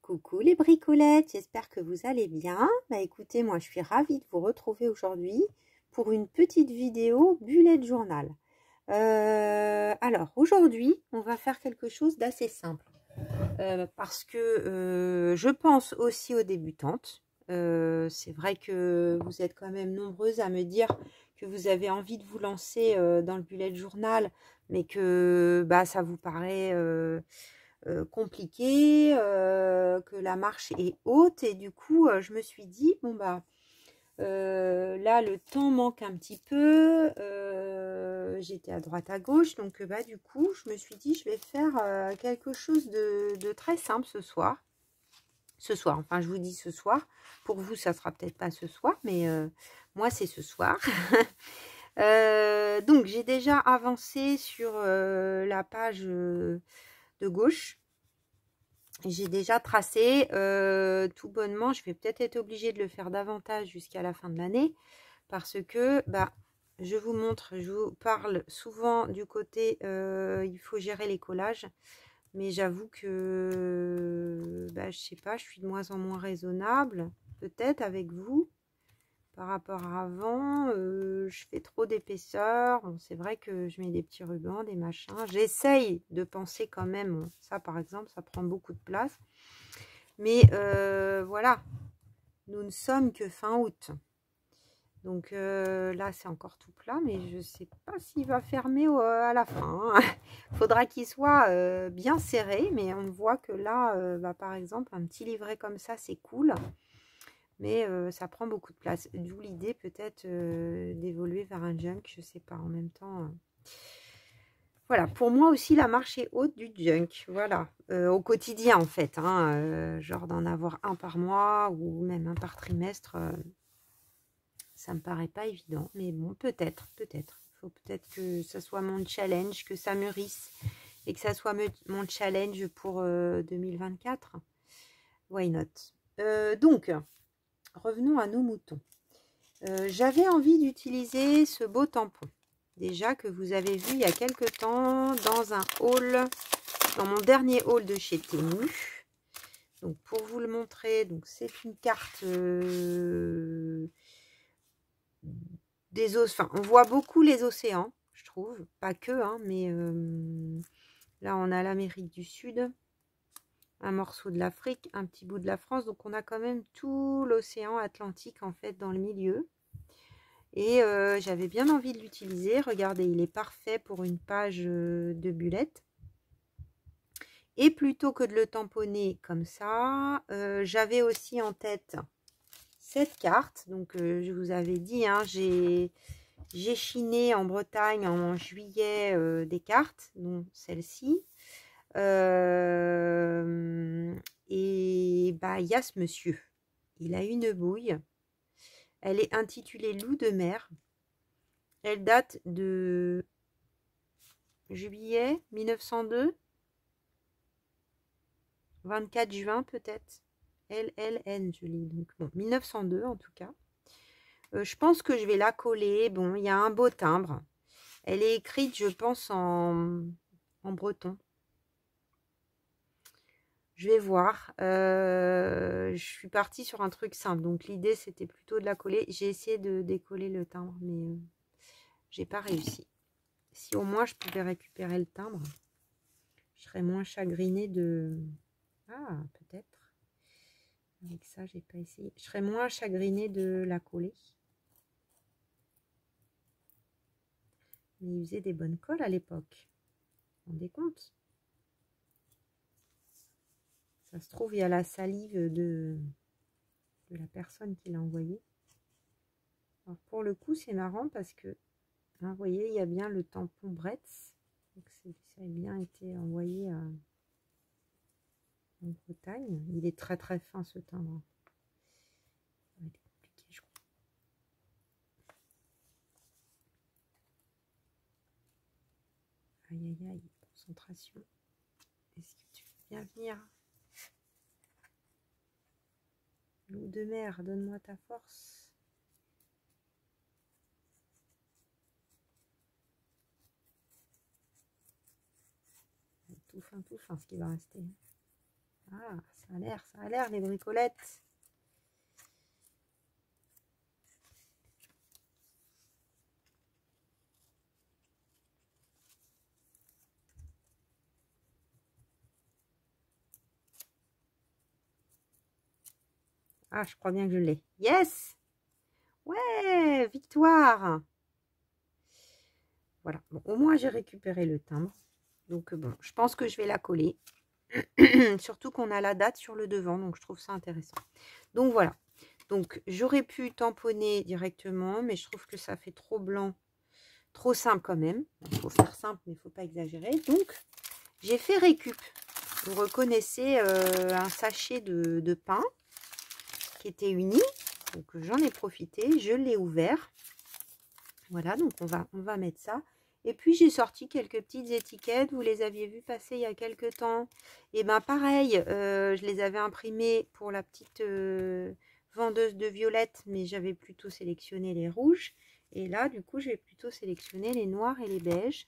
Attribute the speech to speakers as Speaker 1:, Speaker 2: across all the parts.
Speaker 1: Coucou les bricolettes, j'espère que vous allez bien. Bah écoutez, moi je suis ravie de vous retrouver aujourd'hui pour une petite vidéo bullet journal. Alors aujourd'hui, on va faire quelque chose d'assez simple parce que je pense aussi aux débutantes. C'est vrai que vous êtes quand même nombreuses à me dire que vous avez envie de vous lancer dans le bullet journal, mais que bah, ça vous paraît compliqué, que la marche est haute, et du coup je me suis dit bon bah là le temps manque un petit peu, j'étais à droite à gauche, donc bah du coup je me suis dit je vais faire quelque chose de très simple ce soir. Enfin je vous dis ce soir, pour vous ça sera peut-être pas ce soir, mais moi c'est ce soir. Donc j'ai déjà avancé sur la page de gauche. J'ai déjà tracé tout bonnement. Je vais peut-être être obligée de le faire davantage jusqu'à la fin de l'année parce que bah, je vous montre, je vous parle souvent du côté il faut gérer les collages, mais j'avoue que bah, je sais pas, je suis de moins en moins raisonnable peut-être avec vous par rapport à avant. Je fais trop d'épaisseur. Bon, c'est vrai que je mets des petits rubans, des machins. J'essaye de penser quand même. Ça, par exemple, ça prend beaucoup de place. Mais voilà, nous ne sommes que fin août. Donc là, c'est encore tout plat, mais je ne sais pas s'il va fermer à la fin. Il faudra qu'il soit bien serré, mais on voit que là, bah, par exemple, un petit livret comme ça, c'est cool. Mais ça prend beaucoup de place. D'où l'idée peut-être d'évoluer vers un junk, je sais pas. En même temps, voilà. Pour moi aussi, la marche est haute du junk. Voilà, au quotidien en fait. Hein, genre d'en avoir un par mois ou même un par trimestre, ça me paraît pas évident. Mais bon, peut-être. Il faut peut-être que ça soit mon challenge, que ça mûrisse et que ça soit mon challenge pour 2024. Why not? Donc. Revenons à nos moutons. J'avais envie d'utiliser ce beau tampon. Déjà que vous avez vu il y a quelques temps dans un haul, dans mon dernier haul de chez Temu. Donc pour vous le montrer, donc c'est une carte des océans. Enfin, on voit beaucoup les océans, je trouve. Pas que, hein, mais là on a l'Amérique du Sud. Un morceau de l'Afrique, un petit bout de la France, donc on a quand même tout l'océan Atlantique en fait dans le milieu. Et j'avais bien envie de l'utiliser. Regardez, il est parfait pour une page de bullet. Et plutôt que de le tamponner comme ça, j'avais aussi en tête cette carte. Donc je vous avais dit, hein, j'ai chiné en Bretagne en juillet des cartes, dont celle-ci. Et bah il y a ce monsieur, il a une bouille, elle est intitulée Loup de mer, elle date de juillet 1902, 24 juin peut-être, LLN je lis, donc bon 1902 en tout cas. Je pense que je vais la coller. Bon, il y a un beau timbre, elle est écrite je pense en breton. Je vais voir. Je suis partie sur un truc simple. Donc, l'idée, c'était plutôt de la coller. J'ai essayé de décoller le timbre, mais j'ai pas réussi. Si au moins, je pouvais récupérer le timbre, je serais moins chagrinée de... Ah, peut-être. Avec ça, j'ai pas essayé. Je serais moins chagrinée de la coller. Mais ils faisaient des bonnes colles à l'époque. Vous vous rendez compte ? Ça se trouve, il y a la salive de la personne qui l'a envoyé. Alors pour le coup, c'est marrant parce que, hein, vous voyez, il y a bien le tampon Bretz. Donc ça a bien été envoyé en Bretagne. Il est très très fin ce timbre. Ça va être compliqué, je crois. Aïe aïe aïe, concentration. Est-ce que tu veux bien venir ? Loup de mer, donne-moi ta force. Tout fin ce qui va rester. Ah, ça a l'air les bricolettes. Ah, je crois bien que je l'ai. Yes! Ouais, victoire! Voilà, bon, au moins j'ai récupéré le timbre. Donc bon, je pense que je vais la coller. Surtout qu'on a la date sur le devant, donc je trouve ça intéressant. Donc voilà, donc j'aurais pu tamponner directement, mais je trouve que ça fait trop blanc, trop simple quand même. Il faut faire simple, mais il ne faut pas exagérer. Donc j'ai fait récup. Vous reconnaissez un sachet de pain qui était uni. Donc j'en ai profité, je l'ai ouvert. Voilà, donc on va mettre ça. Et puis j'ai sorti quelques petites étiquettes, vous les aviez vues passer il y a quelques temps. Et ben pareil, je les avais imprimées pour la petite vendeuse de violettes, mais j'avais plutôt sélectionné les rouges. Et là, du coup, je vais plutôt sélectionner les noirs et les beiges.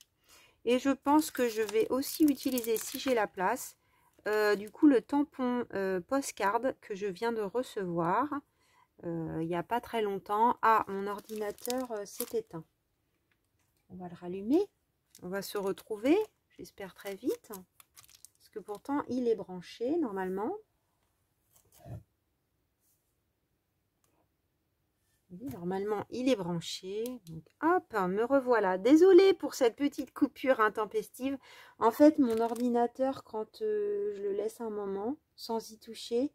Speaker 1: Et je pense que je vais aussi utiliser, si j'ai la place, du coup le tampon postcard que je viens de recevoir il n'y a pas très longtemps. Ah, mon ordinateur s'est éteint. On va le rallumer. On va se retrouver, j'espère très vite. Parce que pourtant, il est branché normalement. Oui, normalement, il est branché. Donc, hop, me revoilà. Désolée pour cette petite coupure intempestive. En fait, mon ordinateur, quand je le laisse un moment, sans y toucher,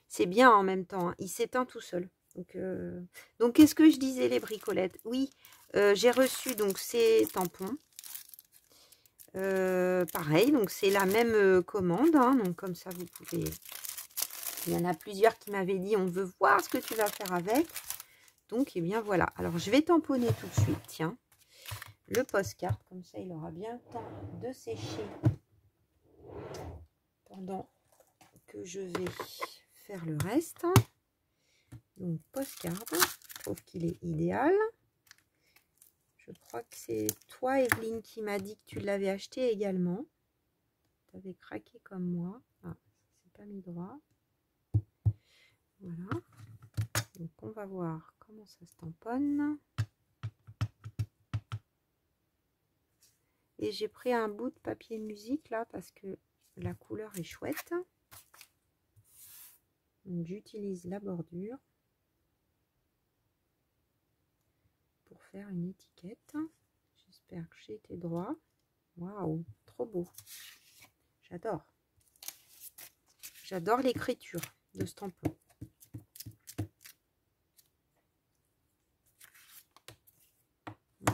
Speaker 1: c'est bien en même temps. Hein, il s'éteint tout seul. Donc qu'est-ce que je disais, les bricolettes? Oui, j'ai reçu donc ces tampons. Pareil, donc c'est la même commande. Hein, donc comme ça, vous pouvez... Il y en a plusieurs qui m'avaient dit, on veut voir ce que tu vas faire avec. Donc, et bien voilà. Alors, je vais tamponner tout de suite, tiens, le postcard. Comme ça, il aura bien le temps de sécher pendant que je vais faire le reste. Donc, postcard, je trouve qu'il est idéal. Je crois que c'est toi, Evelyne, qui m'a dit que tu l'avais acheté également. Tu avais craqué comme moi. Ah, c'est pas mis droit. Voilà. Donc, on va voir comment ça se tamponne. Et j'ai pris un bout de papier musique là parce que la couleur est chouette. J'utilise la bordure pour faire une étiquette. J'espère que j'ai été droit. Waouh, trop beau. J'adore. J'adore l'écriture de ce tampon.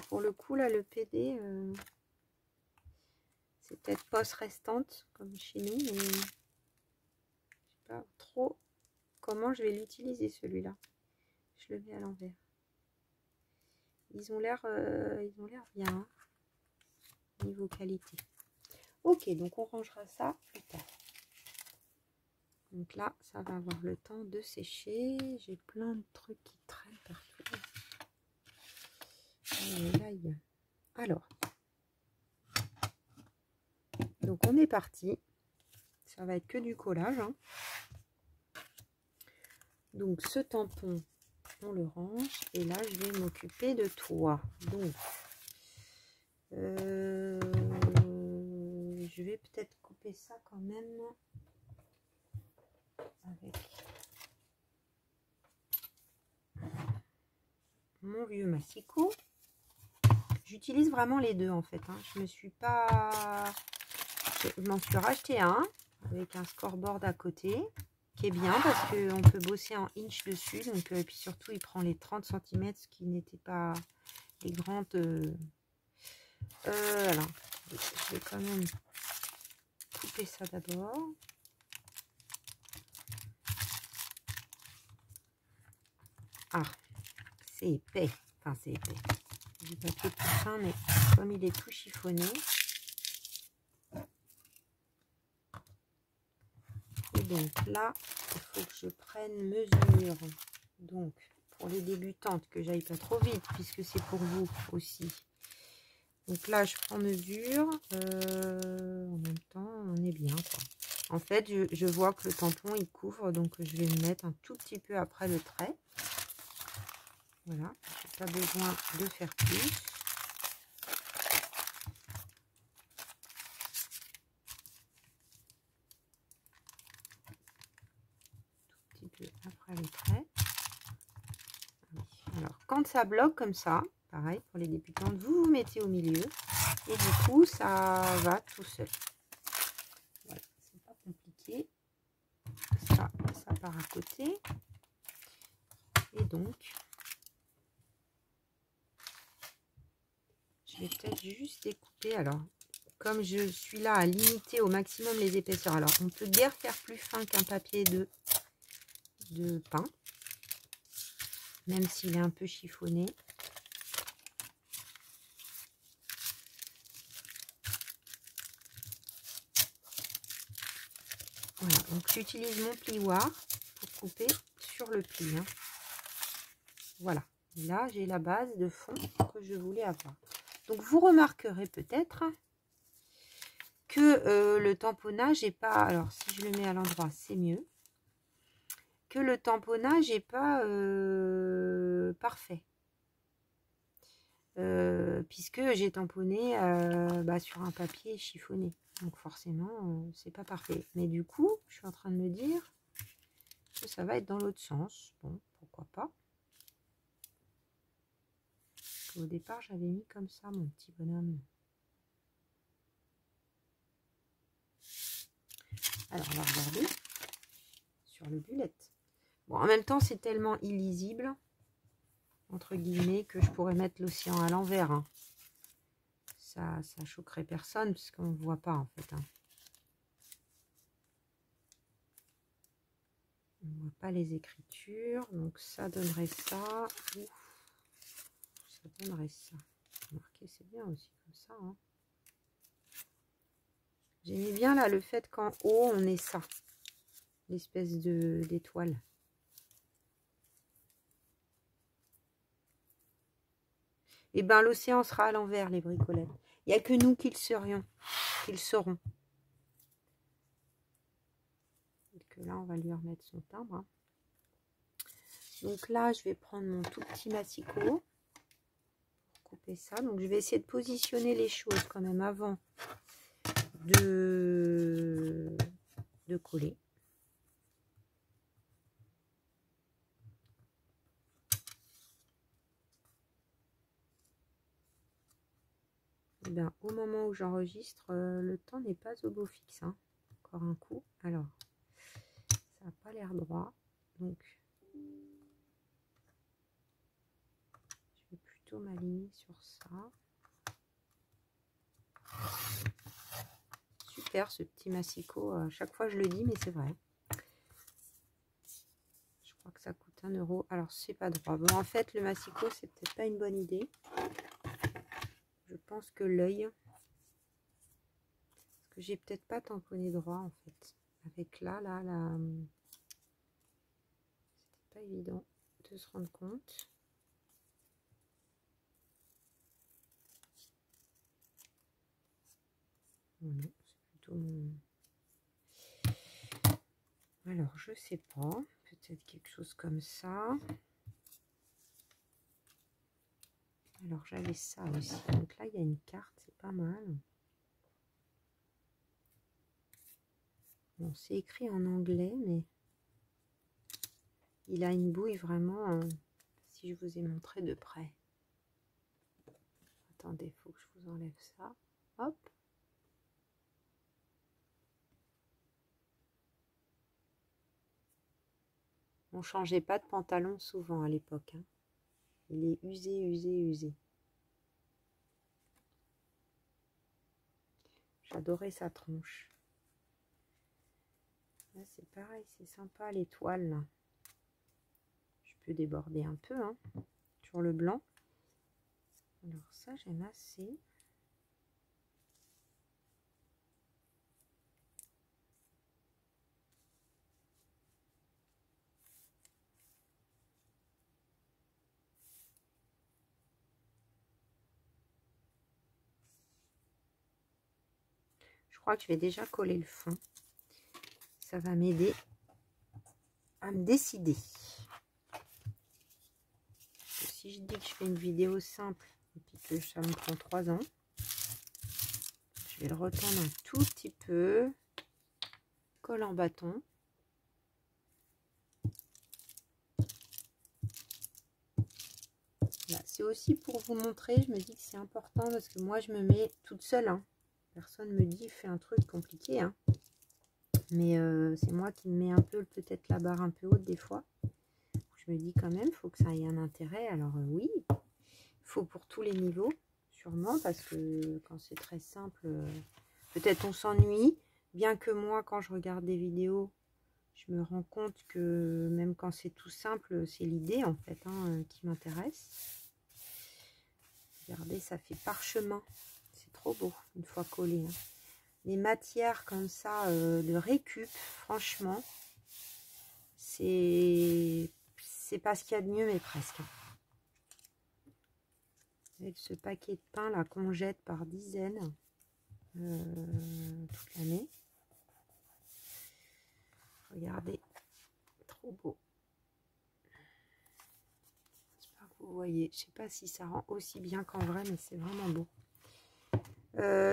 Speaker 1: Pour le coup, là, le PD, c'est peut-être poste restante, comme chez nous, mais je sais pas trop comment je vais l'utiliser, celui-là. Je le mets à l'envers. Ils ont l'air bien, hein, niveau qualité. Ok, donc on rangera ça plus tard. Donc là, ça va avoir le temps de sécher. J'ai plein de trucs qui traînent partout. Alors, donc on est parti. Ça va être que du collage. Hein. Donc ce tampon, on le range. Et là, je vais m'occuper de toi. Donc, je vais peut-être couper ça quand même avec mon vieux massicot. J'utilise vraiment les deux en fait. Hein. Je m'en suis racheté un avec un scoreboard à côté qui est bien parce qu'on peut bosser en inch dessus. Donc, et puis surtout, il prend les 30 cm, ce qui n'était pas les grandes. Alors, je vais quand même couper ça d'abord. Ah, c'est épais. Enfin, c'est épais. Du papier plus fin, mais comme il est tout chiffonné. Et donc là, il faut que je prenne mesure. Donc, pour les débutantes, que j'aille pas trop vite, puisque c'est pour vous aussi. Donc là, je prends mesure. En même temps, on est bien, quoi. En fait, je vois que le tampon, il couvre, donc je vais me mettre un tout petit peu après le trait. Voilà, j'ai pas besoin de faire plus. Tout petit peu après le trait. Alors, quand ça bloque comme ça, pareil pour les débutantes, vous vous mettez au milieu et du coup, ça va tout seul. Voilà, c'est pas compliqué. Ça part à côté. Et donc, je vais peut-être juste découper. Alors, comme je suis là à limiter au maximum les épaisseurs, alors on peut guère faire plus fin qu'un papier de pain, même s'il est un peu chiffonné. Voilà, donc j'utilise mon plioir pour couper sur le pli. Hein. Voilà, là j'ai la base de fond que je voulais avoir. Donc vous remarquerez peut-être que le tamponnage n'est pas, alors si je le mets à l'endroit c'est mieux, que le tamponnage n'est pas parfait. Puisque j'ai tamponné sur un papier chiffonné. Donc forcément, c'est pas parfait. Mais du coup, je suis en train de me dire que ça va être dans l'autre sens. Bon, pourquoi pas. Au départ, j'avais mis comme ça mon petit bonhomme. Alors, on va regarder sur le bullet. Bon, en même temps, c'est tellement illisible, entre guillemets, que je pourrais mettre l'océan à l'envers. Hein. Ça choquerait personne, parce qu'on ne voit pas, en fait. Hein. On ne voit pas les écritures, donc ça donnerait ça. Ouf, ça donnerait ça. Remarquez, c'est bien aussi comme ça. Hein. J'aimais bien là le fait qu'en haut on ait ça, l'espèce d'étoile. Et ben l'océan sera à l'envers, les bricolettes. Il n'y a que nous qui le sauront. Donc là on va lui remettre son timbre. Hein. Donc là je vais prendre mon tout petit massicot pour couper ça. Donc je vais essayer de positionner les choses quand même avant de coller. Et bien, au moment où j'enregistre, le temps n'est pas au beau fixe. Hein. Encore un coup. Alors, ça n'a pas l'air droit. Donc, je vais plutôt m'aligner sur ça. Super ce petit massicot. À chaque fois, je le dis, mais c'est vrai. Je crois que ça coûte 1 €. Alors, c'est pas droit. Bon, en fait, le massicot, c'est peut-être pas une bonne idée. Je pense que l'œil... Parce que j'ai peut-être pas tamponné droit, en fait. Avec là, c'était pas évident de se rendre compte. Non, c'est plutôt mon... Alors, je sais pas. Peut-être quelque chose comme ça. Alors, j'avais ça aussi. Donc là, il y a une carte. C'est pas mal. Bon, c'est écrit en anglais, mais il a une bouille vraiment, si je vous ai montré de près. Attendez, il faut que je vous enlève ça. Hop. On changeait pas de pantalon souvent à l'époque. Hein. Il est usé, usé, usé. J'adorais sa tronche. Là, c'est pareil, c'est sympa l'étoile là. Je peux déborder un peu hein, sur le blanc. Alors ça, j'aime assez. Je crois que je vais déjà coller le fond. Ça va m'aider à me décider. Si je dis que je fais une vidéo simple et puis que ça me prend 3 ans, je vais le retendre un tout petit peu. Colle en bâton. C'est aussi pour vous montrer, je me dis que c'est important parce que moi je me mets toute seule. Hein. Personne me dit fais un truc compliqué. Hein. Mais c'est moi qui me mets un peu peut-être la barre un peu haute des fois. Je me dis quand même, il faut que ça ait un intérêt. Alors oui, il faut pour tous les niveaux, sûrement, parce que quand c'est très simple, peut-être on s'ennuie. Bien que moi, quand je regarde des vidéos, je me rends compte que même quand c'est tout simple, c'est l'idée en fait hein, qui m'intéresse. Regardez, ça fait parchemin. C'est trop beau une fois collé. Hein. Les matières comme ça de récup, franchement, c'est pas ce qu'il y a de mieux, mais presque. Avec ce paquet de pain là qu'on jette par dizaines toute l'année. Regardez, trop beau. J'espère que vous voyez. Je sais pas si ça rend aussi bien qu'en vrai, mais c'est vraiment beau.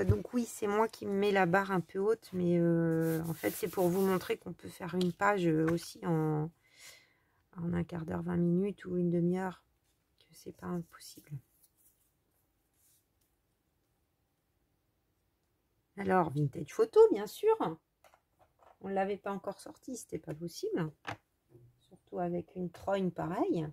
Speaker 1: Donc oui, c'est moi qui me mets la barre un peu haute, mais en fait c'est pour vous montrer qu'on peut faire une page aussi en un quart d'heure, 20 minutes ou une demi-heure, que c'est pas impossible. Alors, vintage photo, bien sûr. On ne l'avait pas encore sorti, c'était pas possible. Surtout avec une trogne pareille.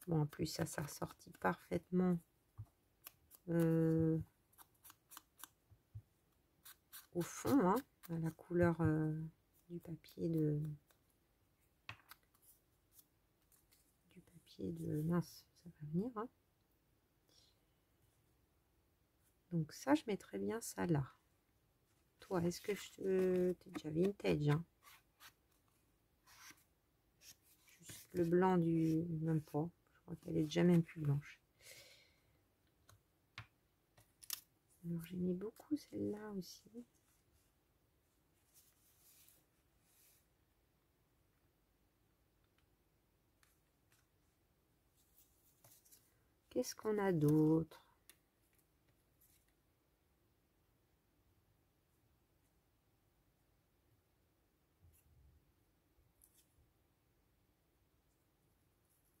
Speaker 1: Bon, en plus, ça ressortit parfaitement au fond, hein, à la couleur du papier mince, ça va venir. Hein. Donc ça, je mettrais bien ça là. Toi, est-ce que t'es déjà vintage hein. Juste le blanc du... Même pas. Je crois qu'elle est déjà même plus blanche. Alors, j'aimais beaucoup celle-là aussi. Qu'est-ce qu'on a d'autre?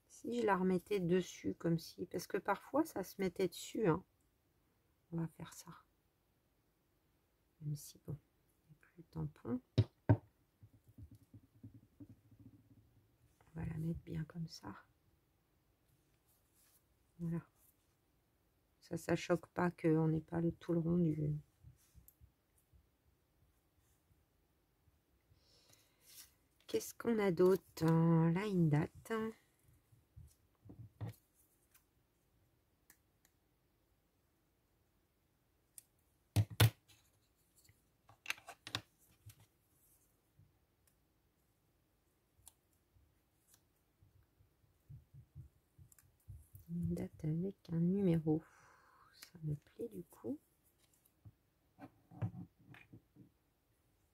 Speaker 1: Si je la remettais dessus comme si, parce que parfois ça se mettait dessus. Hein. On va faire ça. Même si bon, il n'y a plus le tampon. On va la mettre bien comme ça. Voilà. Ça choque pas qu'on n'ait pas tout le rond du... Qu'est-ce qu'on a d'autre? Là, une date. Une date avec un numéro. Ça me plaît du coup.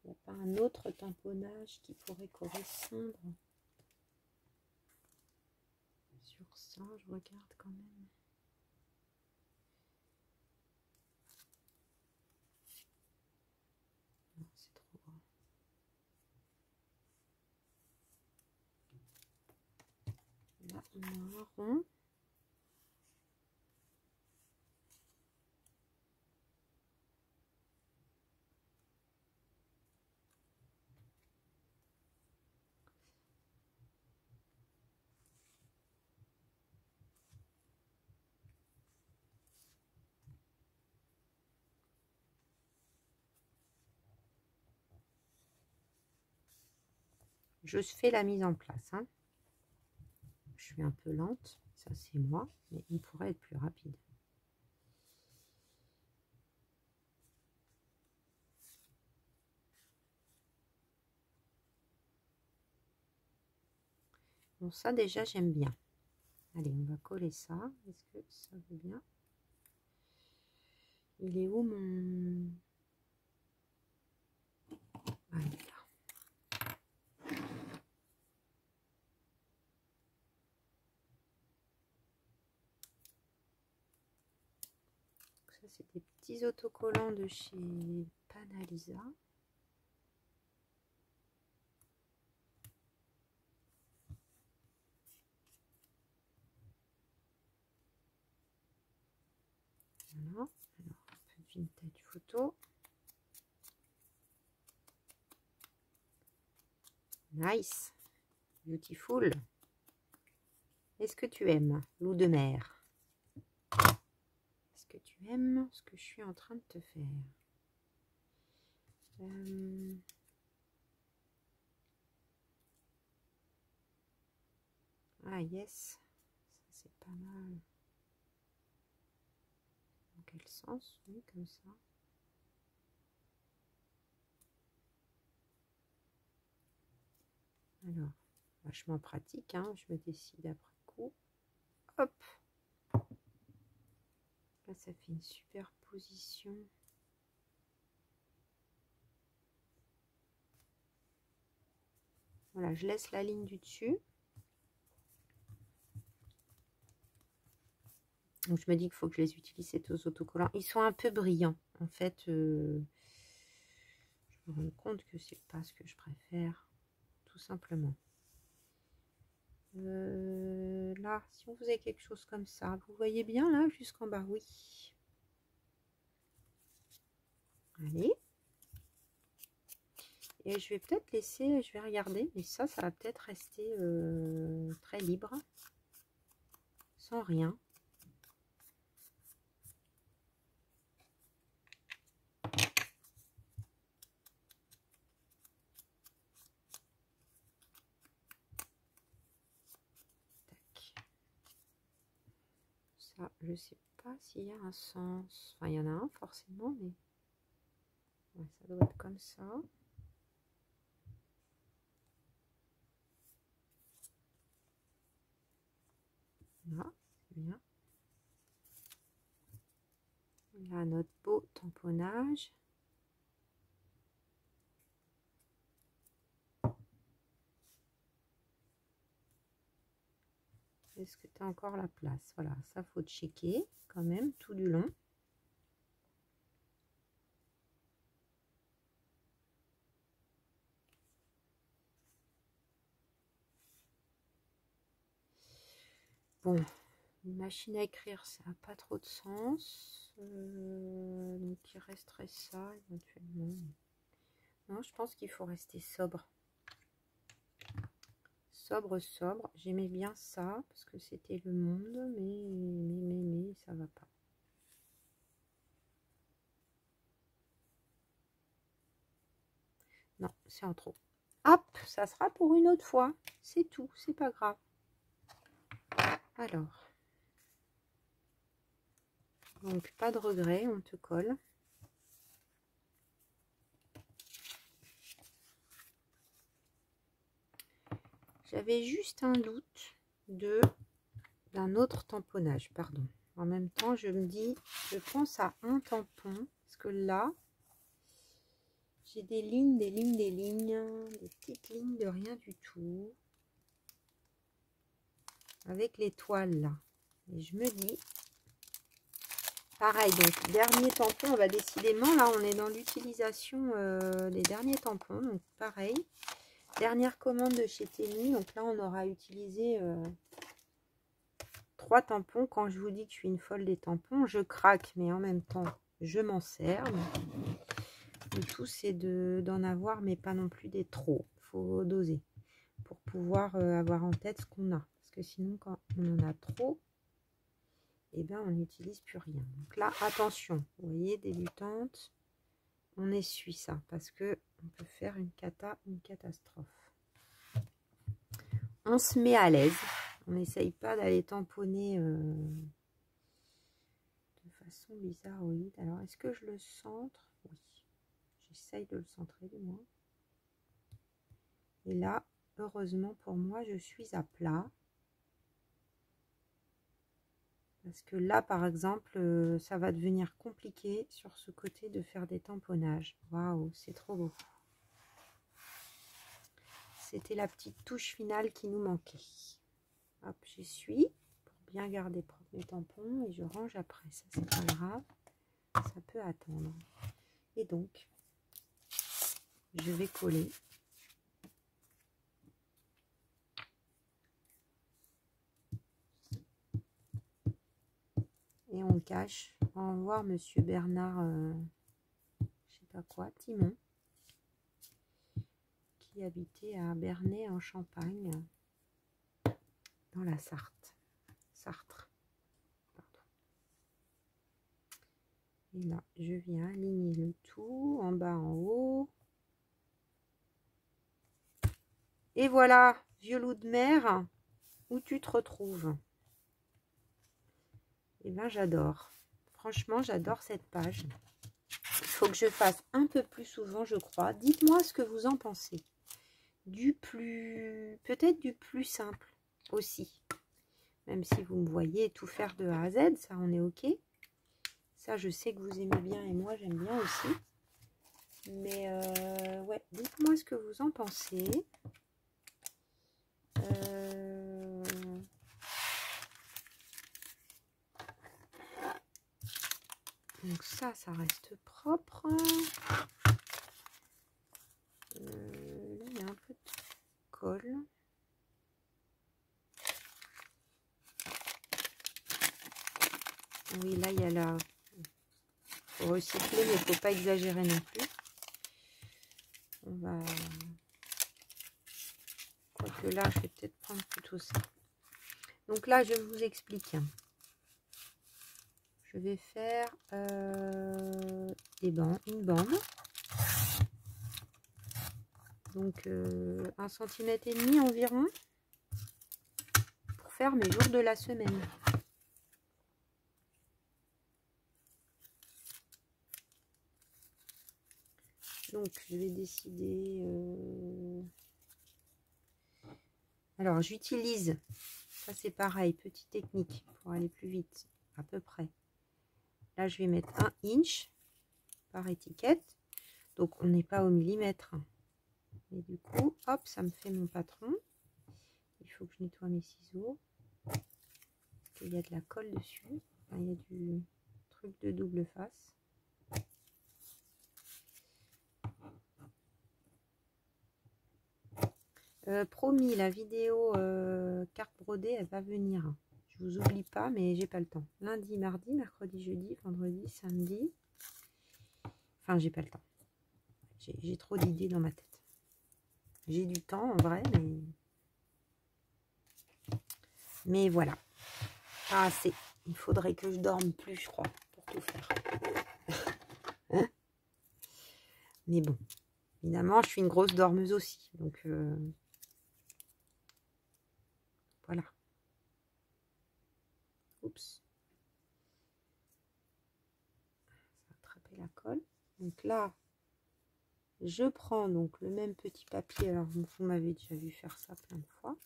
Speaker 1: Il n'y a pas un autre tamponnage qui pourrait correspondre sur ça, je regarde quand même. Non, c'est trop grand. Là, on a un rond. Je fais la mise en place. Hein. Je suis un peu lente, ça c'est moi, mais il pourrait être plus rapide. Bon, ça déjà, j'aime bien. Allez, on va coller ça. Est-ce que ça va bien? Il est où mon... Voilà. Ça, c'est des petits autocollants de chez Panalisa. Voilà. Alors, un peu de vintage photo. Nice. Beautiful. Est-ce que tu aimes, loup de mer? Est-ce que tu aimes ce que je suis en train de te faire? Ah yes, ça c'est pas mal. Dans quel sens? Oui, comme ça. Alors, vachement pratique, hein, je me décide après coup. Hop. Là, ça fait une super position. Voilà, je laisse la ligne du dessus. Donc, je me dis qu'il faut que je les utilise, ces autocollants. Ils sont un peu brillants. En fait, je me rends compte que c'est pas ce que je préfère. Tout simplement. Là, si on faisait quelque chose comme ça, vous voyez bien là, jusqu'en bas, oui. Allez. Et je vais peut-être laisser, je vais regarder, mais ça va peut-être rester très libre, sans rien. Tac. Ça, je sais pas s'il y a un sens. Enfin, il y en a un forcément, mais ouais, ça doit être comme ça. Là, c'est bien. Là, notre beau tamponnage. Est-ce que tu as encore la place? Voilà, ça faut checker quand même tout du long. Bon, une machine à écrire, ça n'a pas trop de sens. Donc il resterait ça éventuellement. Non, je pense qu'il faut rester sobre. Sobre. J'aimais bien ça parce que c'était le monde, mais ça va pas. Non, c'est en trop. Hop, ça sera pour une autre fois. C'est tout, c'est pas grave. Alors, donc pas de regret, on te colle. J'avais juste un doute d'un autre tamponnage, pardon. En même temps, je me dis, je pense à un tampon, parce que là, j'ai des lignes, des petites lignes de rien du tout. Avec les toiles là. Et je me dis, pareil, donc dernier tampon, on va décidément, là on est dans l'utilisation des derniers tampons, donc pareil. Dernière commande de chez Temu, donc là on aura utilisé 3 tampons. Quand je vous dis que je suis une folle des tampons, je craque, mais en même temps je m'en sers. Le tout c'est d'en avoir, mais pas non plus des trop. Il faut doser pour pouvoir avoir en tête ce qu'on a. Parce que sinon quand on en a trop, et bien on n'utilise plus rien. Donc là, attention, vous voyez, débutante, on essuie ça parce que on peut faire une catastrophe. On se met à l'aise, on n'essaye pas d'aller tamponner de façon bizarroïde. Alors, est-ce que je le centre? Oui, j'essaye de le centrer du moins. Et là, heureusement pour moi, je suis à plat. Parce que là, par exemple, ça va devenir compliqué sur ce côté de faire des tamponnages. Waouh, c'est trop beau. C'était la petite touche finale qui nous manquait. Hop, j'essuie pour bien garder propre mes tampons et je range après. Ça, c'est pas grave. Ça peut attendre. Et donc, je vais coller. Et on cache. Au revoir, monsieur Bernard, je sais pas quoi, Timon, qui habitait à Bernay en Champagne, dans la Sarthe. Sartre. Pardon. Et là, je viens aligner le tout, en bas, en haut. Et voilà, vieux loup de mer, où tu te retrouves. Et bien, j'adore. Franchement, j'adore cette page. Il faut que je fasse un peu plus souvent, je crois. Dites-moi ce que vous en pensez. Peut-être du plus simple aussi. Même si vous me voyez tout faire de A à Z, ça on est ok. Ça, je sais que vous aimez bien et moi, j'aime bien aussi. Mais ouais, dites-moi ce que vous en pensez. Donc ça reste propre. Là, il y a un peu de colle. Oui, là, il y a la... faut recycler, mais il ne faut pas exagérer non plus. On va... Quoique là, je vais peut-être prendre plutôt ça. Donc là, je vous explique. Je vais faire une bande. Donc 1,5 cm environ pour faire mes jours de la semaine. Donc je vais décider. Alors j'utilise, ça c'est pareil, petite technique pour aller plus vite, à peu près. Là je vais mettre 1 inch par étiquette. Donc on n'est pas au millimètre. Et du coup, hop, ça me fait mon patron. Il faut que je nettoie mes ciseaux. Parce qu'il y a de la colle dessus. Enfin, il y a du truc de double face. Promis, la vidéo carte brodée, elle va venir. Je vous oublie pas, mais j'ai pas le temps. Lundi, mardi, mercredi, jeudi, vendredi, samedi. Enfin, j'ai pas le temps. J'ai trop d'idées dans ma tête. J'ai du temps en vrai, mais voilà. Pas assez. Il faudrait que je dorme plus, je crois, pour tout faire. Hein? Mais bon, évidemment, je suis une grosse dormeuse aussi. Donc, voilà. Oups. Ça a attrapé la colle. Donc là, je prends donc le même petit papier. Alors, vous m'avez déjà vu faire ça plein de fois.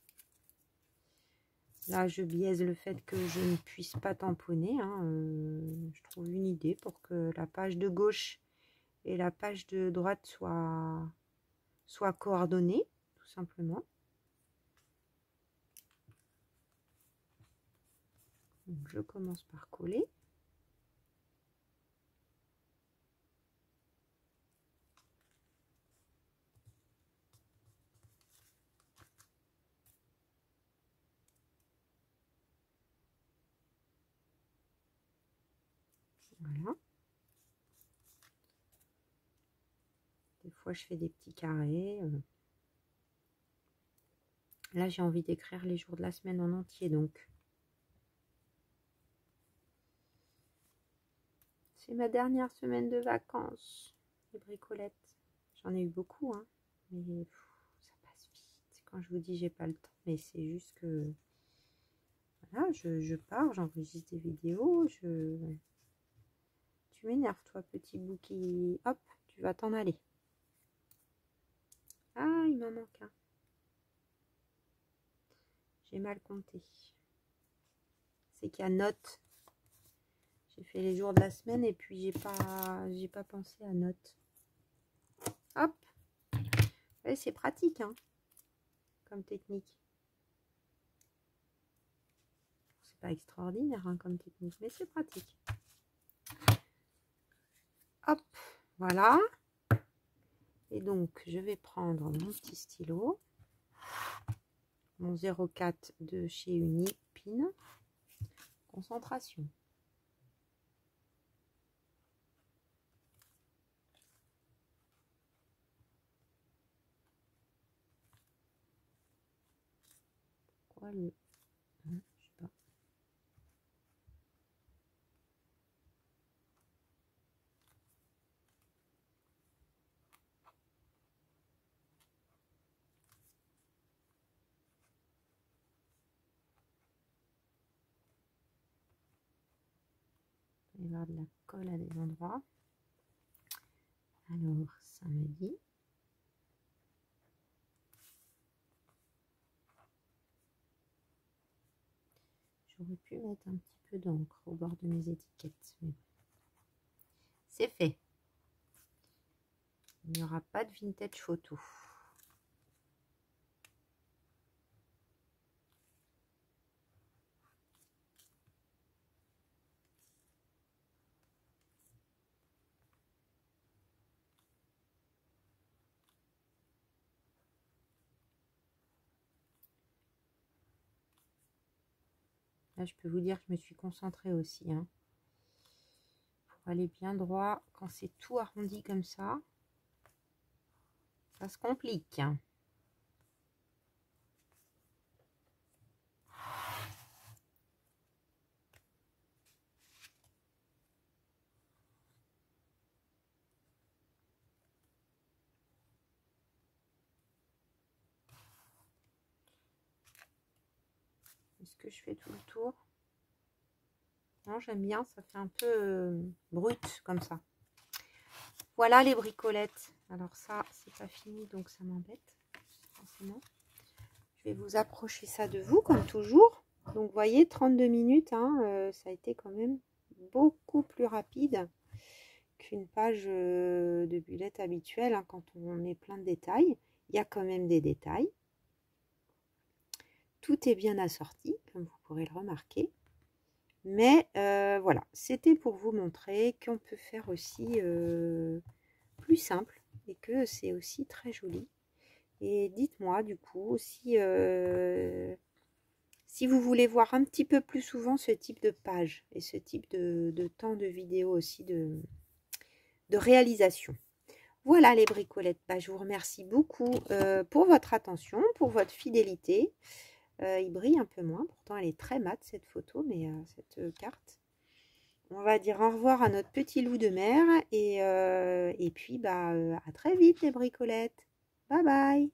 Speaker 1: Là, je biaise le fait que je ne puisse pas tamponner. Hein. Je trouve une idée pour que la page de gauche et la page de droite soient coordonnées, tout simplement. Donc, je commence par coller. Voilà. Des fois, je fais des petits carrés. Là, j'ai envie d'écrire les jours de la semaine en entier, donc. C'est ma dernière semaine de vacances, les bricolettes. J'en ai eu beaucoup, hein. Mais ça passe vite. Quand je vous dis j'ai pas le temps, mais c'est juste que voilà, je pars, j'enregistre des vidéos, tu m'énerves toi, petit bout qui... Hop, tu vas t'en aller. Ah, il m'en manque un. J'ai mal compté. C'est qu'il y a note. J'ai fait les jours de la semaine et puis j'ai pas pensé à note. Hop. Ouais, c'est pratique, hein, comme technique. C'est pas extraordinaire, hein, comme technique, mais c'est pratique. Hop, voilà. Et donc, je vais prendre mon petit stylo, mon 04 de chez Unipin. Concentration. Pourquoi le... je sais pas. Il va y avoir de la colle à des endroits. Alors, samedi. J'aurais pu mettre un petit peu d'encre au bord de mes étiquettes. Mais c'est fait. Il n'y aura pas de vintage photo. Là, je peux vous dire que je me suis concentrée aussi, hein, pour aller bien droit. Quand c'est tout arrondi comme ça se complique. Est-ce que je fais tout le tour? Non, j'aime bien, ça fait un peu brut comme ça. Voilà les bricolettes. Alors ça, c'est pas fini, donc ça m'embête forcément. Je vais vous approcher ça de vous, comme toujours. Donc, vous voyez, 32 minutes, hein, ça a été quand même beaucoup plus rapide qu'une page de bullet habituelle, hein, quand on met plein de détails. Il y a quand même des détails. Tout est bien assorti, comme vous pourrez le remarquer. Mais voilà, c'était pour vous montrer qu'on peut faire aussi plus simple et que c'est aussi très joli. Et dites-moi du coup si vous voulez voir un petit peu plus souvent ce type de page et ce type de temps de vidéo aussi de réalisation. Voilà les bricolettes. Bah, je vous remercie beaucoup pour votre attention, pour votre fidélité. Il brille un peu moins, pourtant elle est très mate cette photo, mais cette carte. On va dire au revoir à notre petit loup de mer et puis bah, à très vite les bricolettes. Bye bye.